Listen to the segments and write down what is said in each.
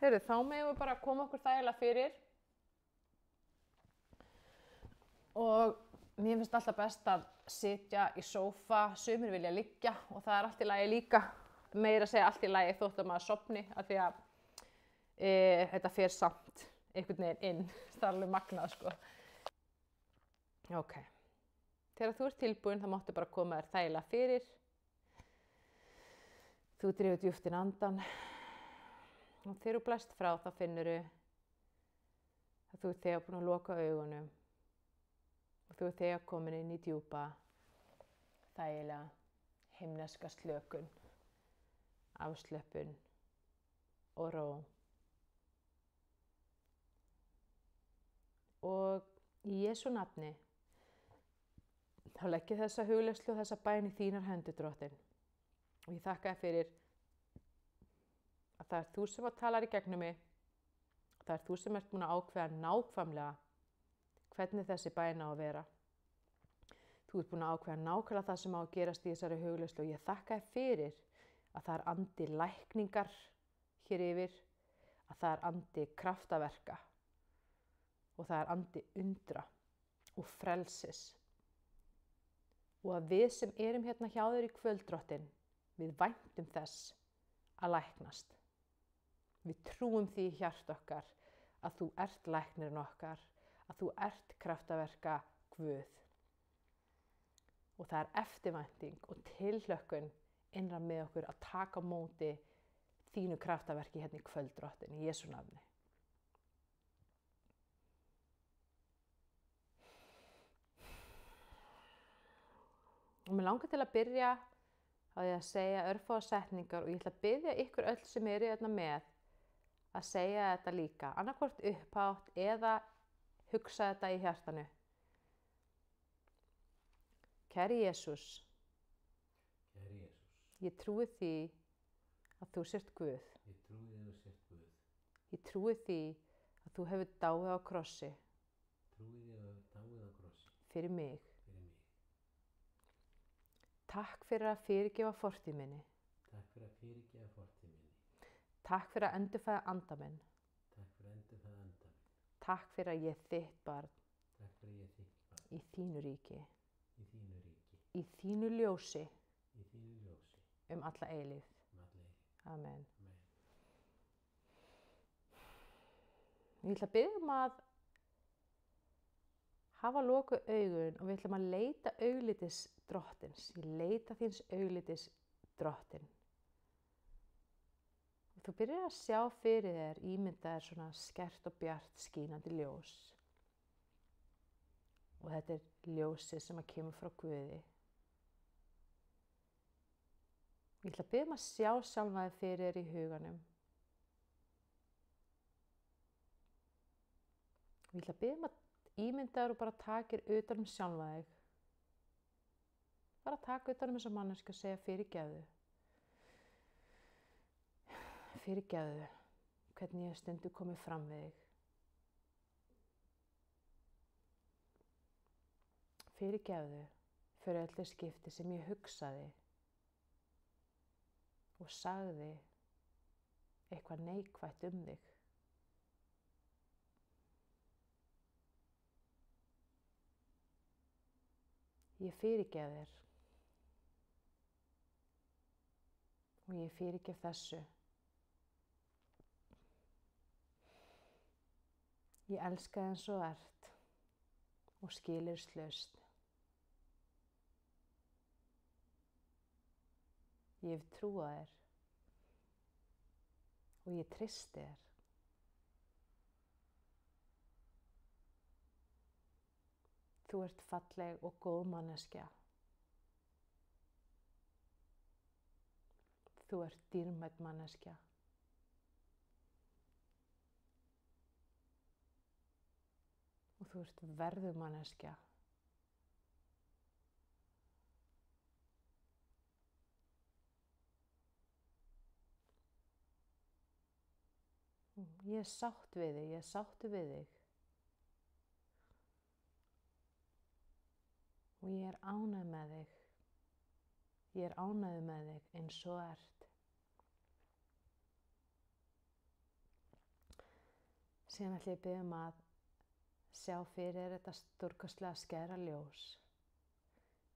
Heyrðu, þá megum við bara koma okkur þægilega fyrir og mér finnst alltaf best að sitja í sófa, sumir vilja liggja og það er allt í lagi líka, meira að segja allt í lagi þótt að maður sofni af því að þetta fer samt einhvern veginn inn, það er alveg magnað sko. Ok, þegar þú ert tilbúin þá máttu bara koma þér þægilega fyrir, þú dregur djúpt inn andann. Og þegar þú blæst frá þá finnurðu að þú ert þegar búin að loka augunum og þú ert þegar komin inn í djúpa, þægilega, himneska slökun, afslöppun og ró. Og í Jesú nafni þá legg ég þessa hugleiðslu og þessa bæn í þínar hendur, Drottinn. Og ég þakka þér fyrir að það er þú sem talar í gegnum mig, það er þú sem ert búin að ákveða nákvæmlega hvernig þessi bæn á að vera. Þú ert búin að ákveða nákvæmlega það sem á að gerast í þessari hugleiðslu og ég þakka þér fyrir að það er andi lækningar hér yfir, að það er andi kraftaverka og það er andi undra og frelsis. Og að við sem erum hérna hjá þér í kvöld, Drottinn, við væntum þess að læknast. Við trúum því í hjarta okkar að þú ert læknirinn okkar, að þú ert kraftaverka Guð. Og það er eftirvænting og tilhlökkun innra með okkur að taka á móti þínu kraftaverki hérna í kvöld, Drottinn, í Jesú nafni. Og mér langar til að byrja á því að segja örfáar setningar og ég ætla að biðja ykkur öll sem eru hérna með að segja þetta líka, annarkvort upphátt eða hugsa þetta í hjartanu. Kæri Jesús, ég trúi því að þú sért Guð. Ég trúi því að þú hefur dáið á krossi fyrir mig. Takk fyrir að fyrirgefa fortíð minni. Takk fyrir að endurfæða anda minn. Takk fyrir að ég er þitt barn. Í þínu ríki. Í þínu ljósi. Alla eilífð. Amen. Ég ætla að biðja að hafa lokuð augun og við ætlum að leita auglitis Drottins. Ég leita þíns auglitis Drottinn. Og þú byrjar að sjá fyrir þér, ímynda þér svona skært og bjart skínandi ljós. Og þetta er ljósið sem að kemur frá Guði. Ég ætla að biðja að sjá sjálfa þér fyrir þér í huganum. Og ég ætla að biðja að ímynda þér og bara takir utan sjálfa þig. Bara taka utan þessa manneski og segja fyrirgefðu. Fyrirgefðu hvernig ég stundu komið fram við þig. Fyrirgefðu fyrir öll þau skipti sem ég hugsaði og sagði eitthvað neikvætt þig. Ég fyrirgef þér og ég fyrirgef þessu. Ég elska þig eins og ert og skilyrðislaust. Ég hef trúað þér og ég treysti þér. Þú ert falleg og góð manneskja. Þú ert dýrmæt manneskja. Og þú ert verðug manneskja. Ég er sátt við þig, ég er sáttur við þig. Og ég er ánægð með þig. Ég er ánægð með þig eins og ert. Síðan ætla ég að biðja að sjá fyrir þetta stórkostlega skæra ljós.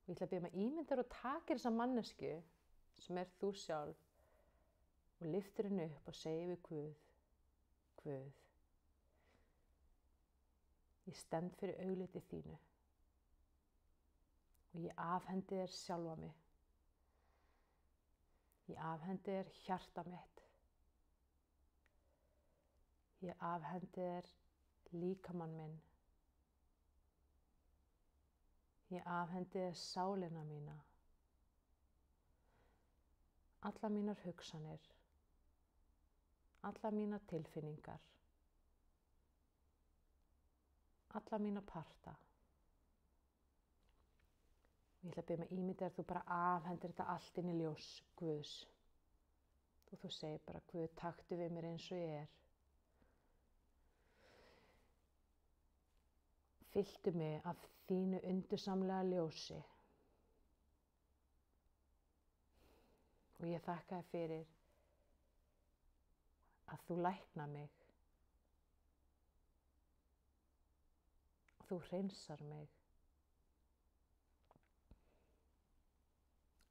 Og ég ætla að biðja að ímynda og takir þessa mannesku sem þú sjálf og lyftir henni upp og segir við Guð, Guð, ég stend fyrir augliti þínu og ég afhendi þér sjálfa mig. Ég afhendi þér hjarta mitt. Ég afhendi þér líkamann minn. Ég afhendi þér sálina mína. Alla mínar hugsanir. Alla mínar tilfinningar. Alla mína parta. Ég ætla að biðja ímynda þú bara afhendir þetta allt inn í ljós Guðs. Og þú segir bara, Guð, taktu við mér eins og ég er. Fylltu mig af þínu undursamlega ljósi. Og ég þakka þér fyrir að þú læknar mig. Þú hreinsar mig.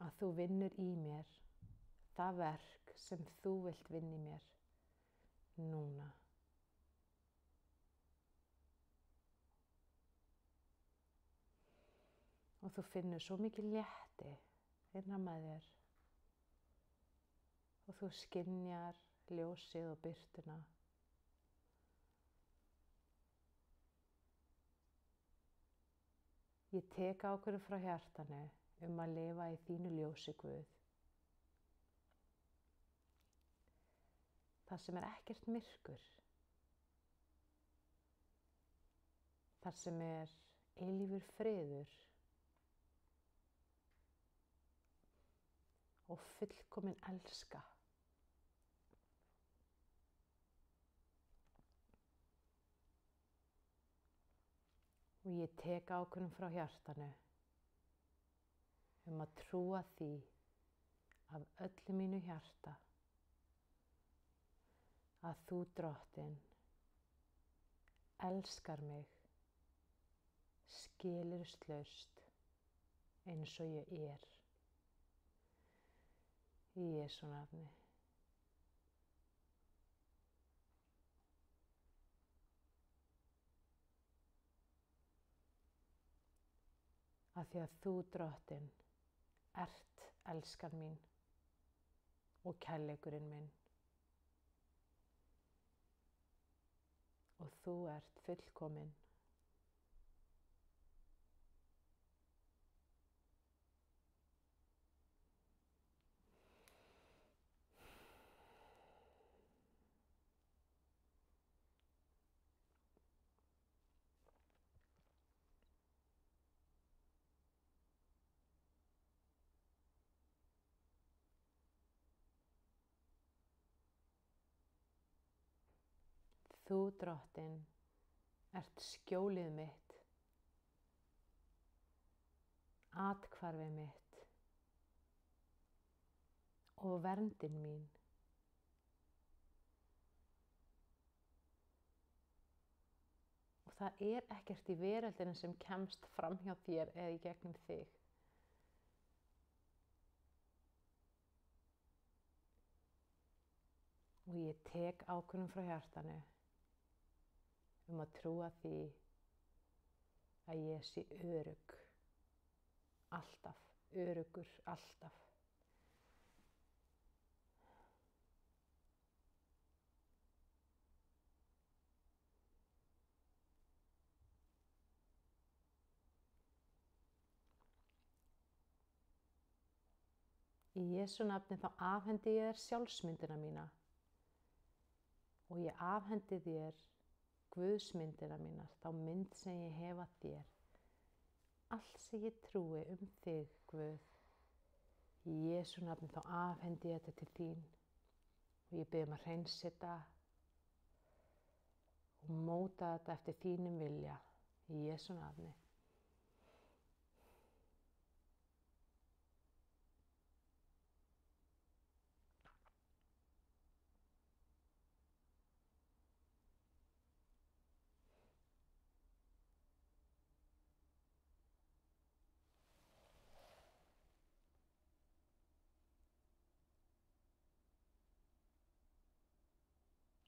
Að þú vinnur í mér það verk sem þú vilt vinna í mér núna. Og þú finnur svo mikið létti innan með þér. Og þú skynjar ljósið og birtuna. Ég tek ákvörðun frá hjartanu að lifa í þínu ljósi, Guð. Það sem ekkert myrkur. Þar sem eilífur friður og fullkomin elska. Og ég tek ákvörðun frá hjartanu að trúa því af öllu mínu hjarta að þú, Drottinn, elskar mig skilyrðislaust eins og ég er. Í Jesú nafni. Af því að þú, Drottinn, ert elskan mín og kærleikurinn minn. Og þú ert fullkomin. Þú, Drottinn, ert skjólið mitt, athvarfið mitt og verndin mín. Og það ekkert í veröldinni sem kemst fram hjá þér eða í gegnum þig. Og ég tek ákvörðun frá hjartanu að trúa því að ég sé örugg, alltaf, öruggur, alltaf. Í Jesú nafni þá afhendi ég þér sjálfsmyndina mína og ég afhendi þér Guðsmyndina mínar, þá mynd sem ég hef að þér. Allt sem ég trúi þig, Guð. Í Jesú nafni þá afhendi ég þetta til þín og ég bið að hreinsa þetta og móta þetta eftir þínum vilja. Í Jesú nafni.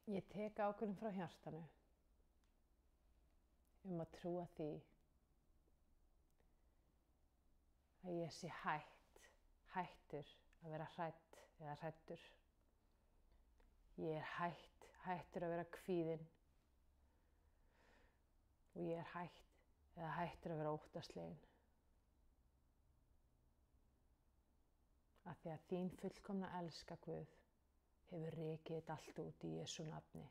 Ég tek ákvörðun frá hjartanu að trúa því að ég sé hættur að vera hrædd eða hræddur. Ég er hættur að vera kvíðinn og ég er hættur að vera óttaslegin. Af því að þín fullkomna elska, Guð, hefur rekið þetta allt út í Jesú nafni.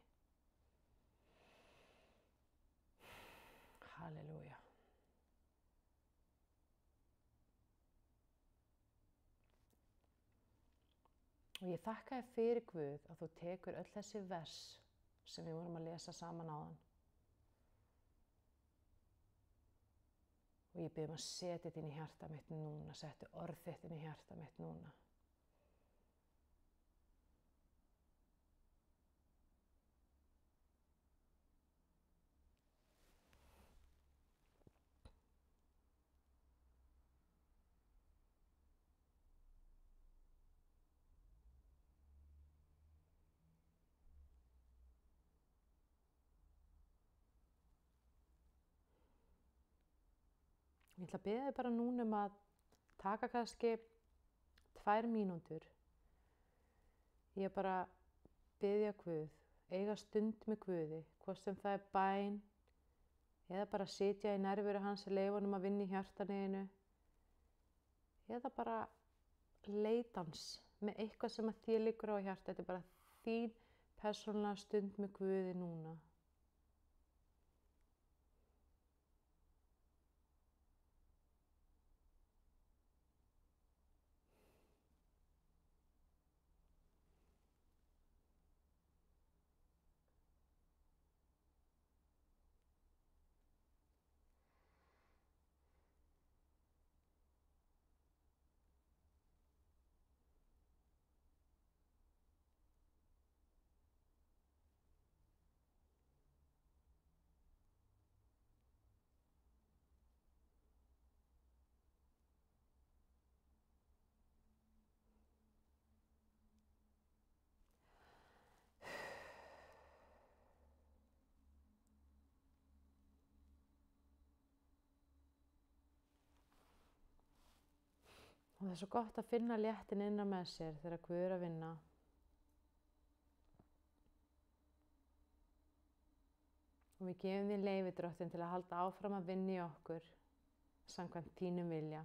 Halleluja. Og ég þakka þér fyrir, Guð, að þú tekur öll þessi vers sem við vorum að lesa saman áðan. Og ég bið að setja þetta inn í hjarta mitt núna, setja orð þitt inn í hjarta mitt núna. Ég ætla að biðja þig bara núna að taka kannski 2 mínútur. Ég bara biðja Guð, eiga stund með Guði, hvort sem það er bæn eða bara sitja í nærveru hans, leyfa honum að vinna í hjartanu eða bara leita hans með eitthvað sem að þér liggur á hjarta. Þetta er bara þín persónulega stund með Guði núna. Og það er svo gott að finna léttin innan með sér þegar Guð er að vinna. Og við gefum þér leyfi, Drottinn, til að halda áfram að vinna í okkur samkvæmt þínum vilja.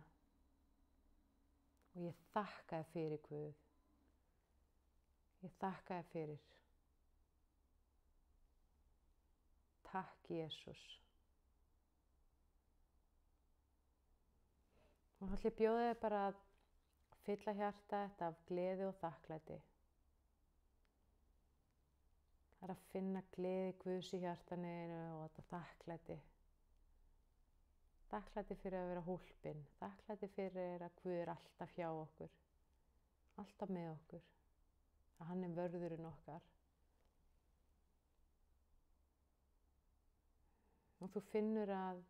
Og ég þakka þér fyrir, Guð. Ég þakka þér fyrir. Takk, Jesús. Og þá ætla ég að bjóða þér bara að fylla hjarta þetta af gleði og þakklæti. Það er að finna gleði Guðs í hjartanu og þetta þakklæti. Þakklæti fyrir að vera hólpin. Þakklæti fyrir að Guð er alltaf hjá okkur. Alltaf með okkur. Að hann er vörðurinn okkar. Og þú finnur að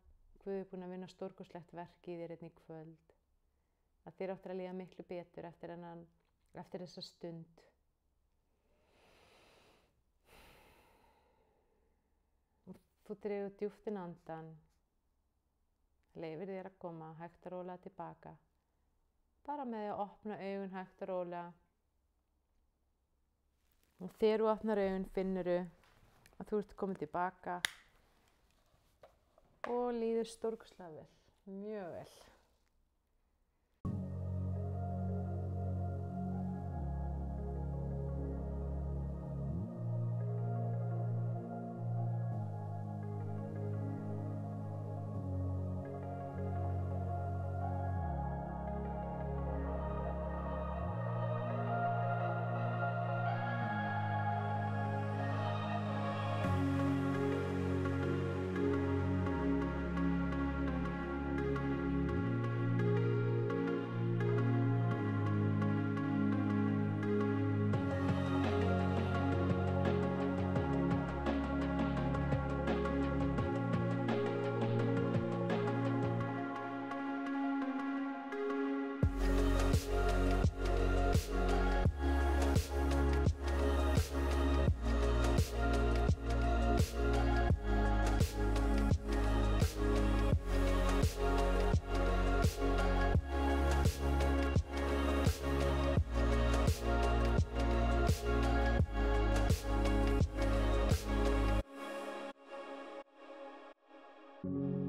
Guð er búinn að vinna stórkostlegt verk í þér í kvöld. Að þér áttir að líða miklu betur eftir þessa stund. Og þú dregur djúpt inn andan. Leyfir þér að koma hægt og rólega tilbaka. Bara með því að opna augun hægt og rólega. Og þegar þú opnar augun finnur að þú ert komin tilbaka. Og líður stórkostlega vel, mjög vel. Amen.